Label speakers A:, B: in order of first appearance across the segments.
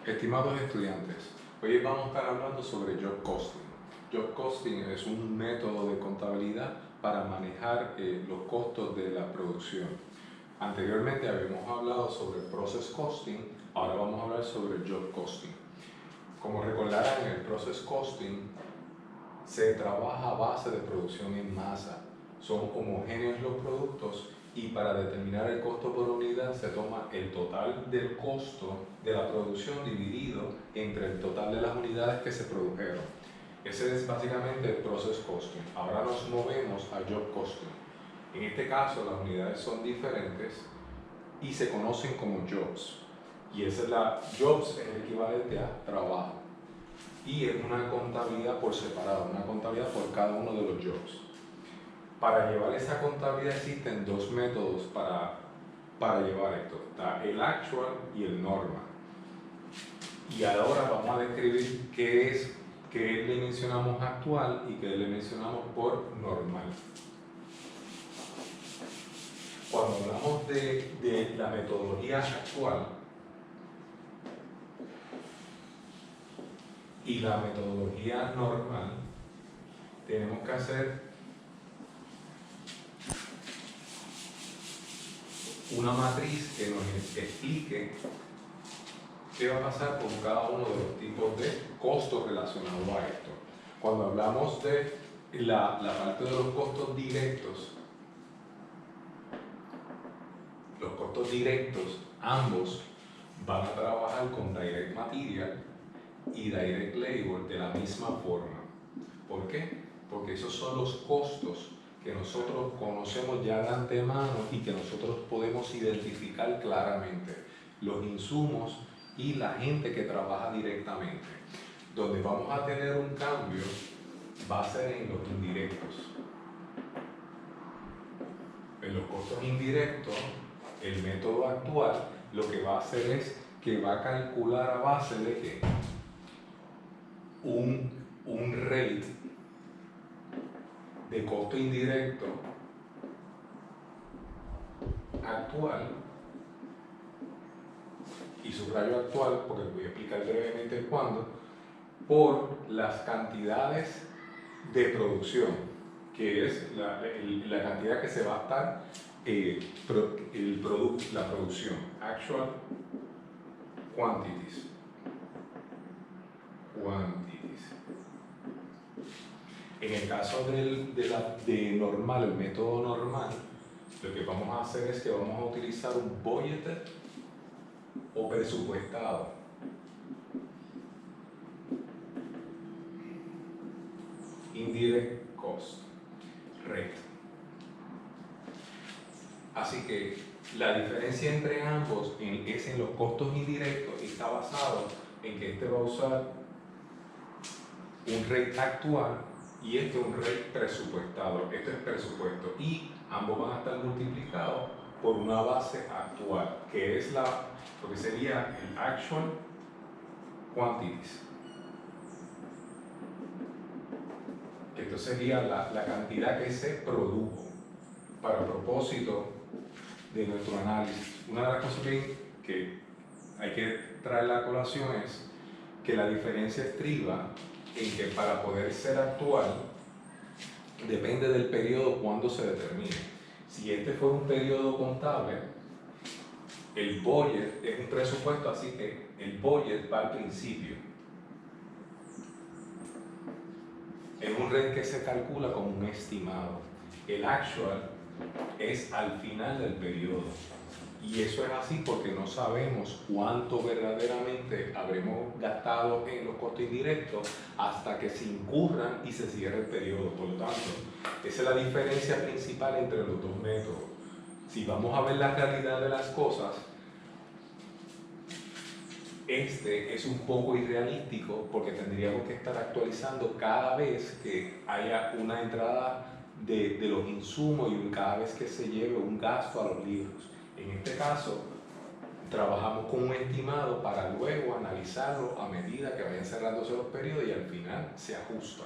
A: Estimados estudiantes, hoy vamos a estar hablando sobre job costing. Job costing es un método de contabilidad para manejar los costos de la producción. Anteriormente habíamos hablado sobre process costing, ahora vamos a hablar sobre job costing. Como recordarán, en el process costing se trabaja a base de producción en masa. Son homogéneos los productos y para determinar el costo por unidad se toma el total del costo de la producción dividido entre el total de las unidades que se produjeron. Ese es básicamente el process costing. Ahora nos movemos a job costing. En este caso las unidades son diferentes y se conocen como jobs. Y esa es jobs es el equivalente a trabajo. Y es una contabilidad por separado, una contabilidad por cada uno de los jobs. Para llevar esa contabilidad existen dos métodos para llevar esto. Está el actual y el normal. Y ahora vamos a describir qué le mencionamos actual y qué le mencionamos por normal. Cuando hablamos de la metodología actual y la metodología normal, tenemos que hacer una matriz que nos explique qué va a pasar con cada uno de los tipos de costos relacionados a esto. Cuando hablamos de la parte de los costos directos, ambos van a trabajar con Direct Material y Direct Labor de la misma forma. ¿Por qué? Porque esos son los costos que nosotros conocemos ya de antemano y que nosotros podemos identificar claramente. Los insumos y la gente que trabaja directamente. Donde vamos a tener un cambio va a ser en los indirectos. En los costos indirectos, el método actual lo que va a hacer es que va a calcular a base de que un rate de costo indirecto actual, y subrayo actual porque voy a explicar brevemente cuándo, por las cantidades de producción, que es la cantidad que se va a estar la producción, actual quantities. En el caso de normal, el método normal, lo que vamos a hacer es que vamos a utilizar un budgeted o presupuestado. Indirect cost rate. Así que la diferencia entre ambos es en los costos indirectos y está basado en que este va a usar un rate actual y este un rate presupuestado. Este es presupuesto y ambos van a estar multiplicados por una base actual, que es lo que sería el actual quantities. Esto sería la cantidad que se produjo para propósito de nuestro análisis. Una de las cosas que hay que traer a la colación es que la diferencia estriba en que para poder ser actual depende del periodo cuando se determine. Si este fue un periodo contable, el budget es un presupuesto, así que el budget va al principio. Es un rate que se calcula como un estimado. El actual es al final del periodo. Y eso es así porque no sabemos cuánto verdaderamente habremos gastado en los costos indirectos hasta que se incurran y se cierre el periodo. Por lo tanto, esa es la diferencia principal entre los dos métodos. Si vamos a ver la realidad de las cosas, este es un poco irrealístico porque tendríamos que estar actualizando cada vez que haya una entrada de los insumos y cada vez que se lleve un gasto a los libros. En este caso, trabajamos con un estimado para luego analizarlo a medida que vayan cerrándose los periodos y al final se ajusta.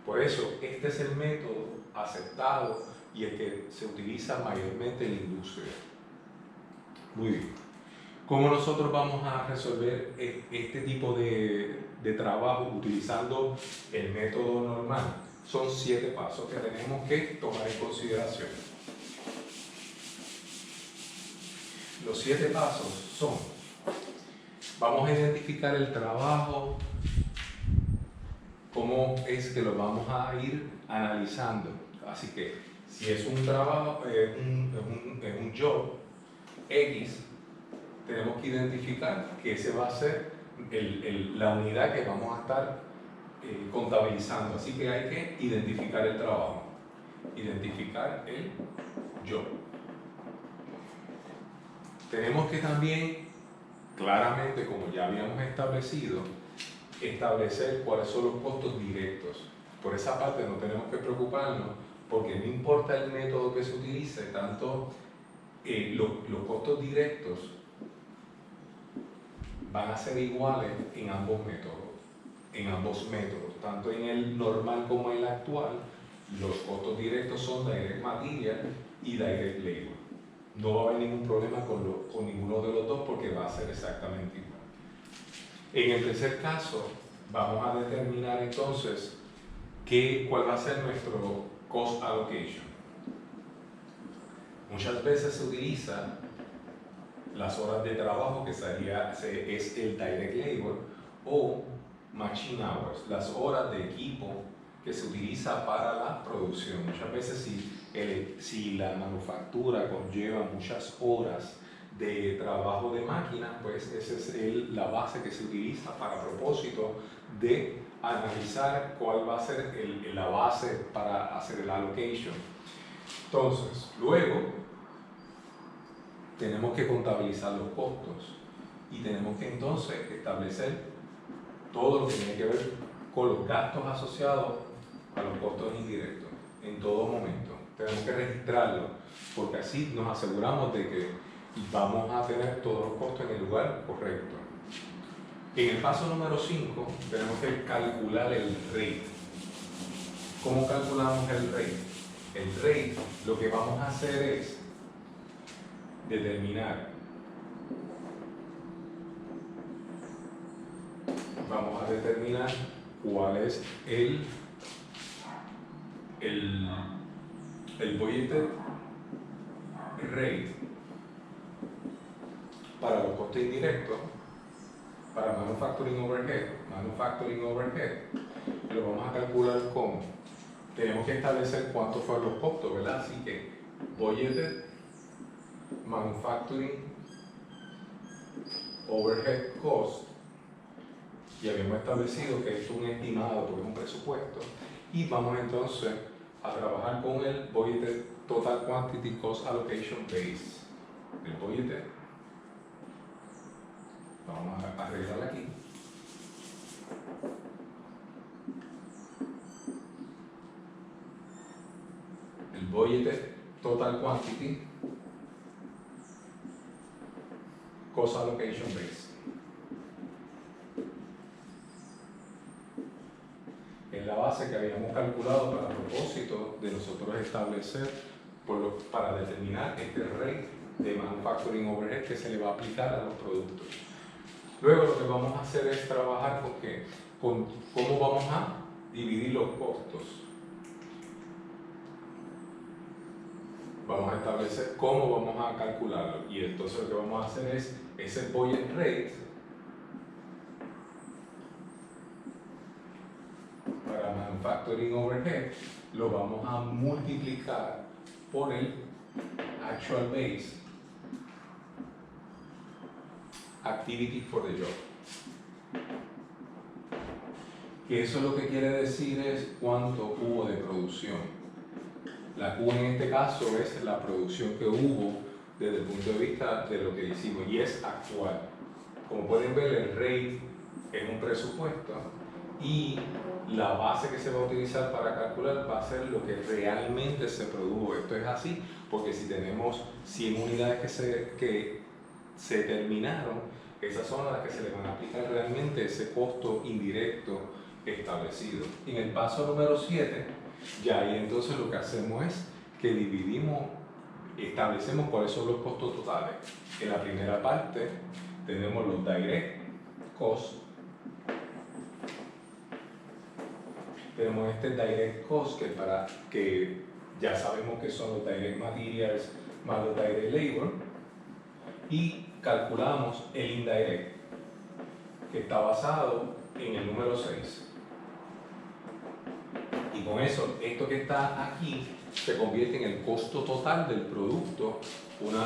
A: Por eso, este es el método aceptado y el que se utiliza mayormente en la industria. Muy bien. ¿Cómo nosotros vamos a resolver este tipo de trabajo utilizando el método normal? Son 7 pasos que tenemos que tomar en consideración. Los 7 pasos son: vamos a identificar el trabajo, cómo es que lo vamos a ir analizando. Así que si es un trabajo, un job X, tenemos que identificar que ese va a ser la unidad que vamos a estar contabilizando. Así que hay que identificar el trabajo, identificar el job. Tenemos que también, claramente, como ya habíamos establecido, establecer cuáles son los costos directos. Por esa parte no tenemos que preocuparnos, porque no importa el método que se utilice, tanto los costos directos van a ser iguales en ambos métodos, tanto en el normal como en el actual. Los costos directos son direct material y direct labor. No va a haber ningún problema con ninguno de los dos, porque va a ser exactamente igual. En el tercer caso, vamos a determinar entonces cuál va a ser nuestro cost allocation. Muchas veces se utiliza las horas de trabajo, que es el direct labor, o machine hours, las horas de equipo que se utiliza para la producción. Muchas veces si la manufactura conlleva muchas horas de trabajo de máquina, pues esa es la base que se utiliza para propósito de analizar cuál va a ser la base para hacer el allocation. Entonces, luego tenemos que contabilizar los costos y tenemos que entonces establecer todo lo que tiene que ver con los gastos asociados a los costos indirectos en todo momento. Tenemos que registrarlo, porque así nos aseguramos de que vamos a tener todos los costos en el lugar correcto. En el paso número 5 tenemos que calcular el rate. ¿Cómo calculamos el rate? El rate, lo que vamos a hacer es determinar, cuál es el budgeted rate para los costes indirectos, para manufacturing overhead, lo vamos a calcular como, tenemos que establecer cuántos fueron los costos, ¿verdad? Así que budgeted manufacturing overhead cost, y habíamos establecido que es un estimado porque es un presupuesto, y vamos entonces a trabajar con el budgeted total quantity cost allocation base. El budgeted, vamos a arreglar aquí. El budgeted total quantity cost allocation base. Es la base que habíamos calculado para el propósito de nosotros establecer para determinar este rate de manufacturing overhead que se le va a aplicar a los productos. Luego lo que vamos a hacer es trabajar con cómo vamos a dividir los costos. Vamos a establecer cómo vamos a calcularlo, y entonces lo que vamos a hacer es ese budget rate para manufacturing overhead lo vamos a multiplicar por el actual base activity for the job. Que eso lo que quiere decir es cuánto hubo de producción. La Q en este caso es la producción que hubo desde el punto de vista de lo que hicimos, y es actual. Como pueden ver, el rate es un presupuesto y la base que se va a utilizar para calcular va a ser lo que realmente se produjo. Esto es así porque si tenemos 100 unidades que se terminaron, esas son las que se le van a aplicar realmente ese costo indirecto establecido. En el paso número 7, ya ahí entonces lo que hacemos es que dividimos establecemos cuáles son los costos totales. En la primera parte tenemos los direct costs. Tenemos este direct cost que ya sabemos que son los direct materials más los direct labor, y calculamos el indirect, que está basado en el número 6. Y con eso, esto que está aquí se convierte en el costo total del producto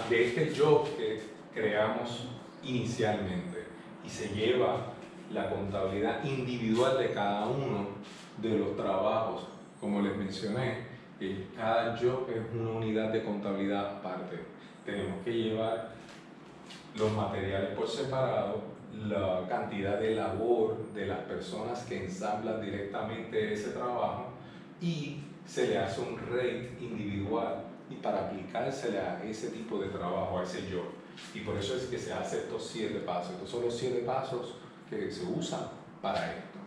A: de este job que creamos inicialmente, y se lleva la contabilidad individual de cada uno de los trabajos. Como les mencioné, cada job es una unidad de contabilidad aparte. Tenemos que llevar los materiales por separado, la cantidad de labor de las personas que ensamblan directamente ese trabajo, y se le hace un rate individual y para aplicársele a ese tipo de trabajo, a ese job. Y por eso es que se hace estos 7 pasos. Estos son los 7 pasos que se usan para esto.